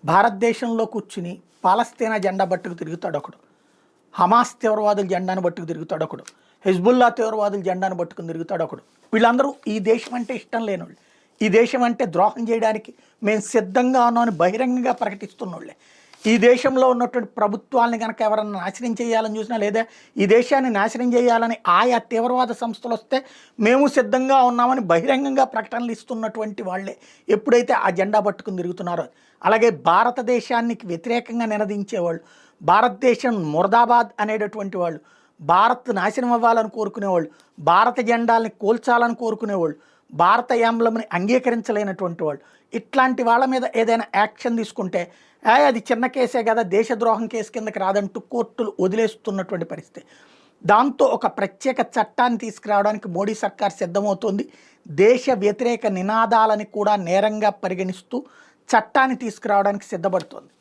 భారతదేశంలో కూర్చుని పాలస్తీనా జెండా పట్టుకు తిరుగుతాడు ఒకడు, హమాస్ తీవ్రవాదుల జెండాను పట్టుకు తిరుగుతాడు ఒకడు, హిజ్బుల్లా తీవ్రవాదుల జెండాను పట్టుకుని తిరుగుతాడు ఒకడు. వీళ్ళందరూ ఈ దేశం అంటే ఇష్టం లేనోళ్ళు, ఈ దేశం అంటే ద్రోహం చేయడానికి మేము సిద్ధంగా ఉన్నామని బహిరంగంగా ప్రకటిస్తున్నోళ్ళే. ఈ దేశంలో ఉన్నటువంటి ప్రభుత్వాలని కనుక ఎవరన్నా నాశనం చేయాలని చూసినా, లేదా ఈ దేశాన్ని నాశనం చేయాలని ఆయా తీవ్రవాద సంస్థలు వస్తే మేము సిద్ధంగా ఉన్నామని బహిరంగంగా ప్రకటనలు ఇస్తున్నటువంటి వాళ్ళే ఎప్పుడైతే ఆ జెండా పట్టుకుని తిరుగుతున్నారో. అలాగే భారతదేశానికి వ్యతిరేకంగా నినదించేవాళ్ళు, భారతదేశం ముర్దాబాద్ అనేటటువంటి వాళ్ళు, భారత్ నాశనం అవ్వాలని కోరుకునేవాళ్ళు, భారత జెండాలని కోల్చాలని కోరుకునేవాళ్ళు, భారత యాంబ్లంని అంగీకరించలేనటువంటి వాళ్ళు, ఇట్లాంటి వాళ్ళ మీద ఏదైనా యాక్షన్ తీసుకుంటే అది చిన్న కేసే కదా, దేశద్రోహం కేసు కిందకి రాదంటూ కోర్టులు వదిలేస్తున్నటువంటి పరిస్థితి. దాంతో ఒక ప్రత్యేక చట్టాన్ని తీసుకురావడానికి మోడీ సర్కార్ సిద్ధమవుతోంది. దేశ వ్యతిరేక నినాదాలని కూడా నేరంగా పరిగణిస్తూ చట్టాన్ని తీసుకురావడానికి సిద్ధపడుతోంది.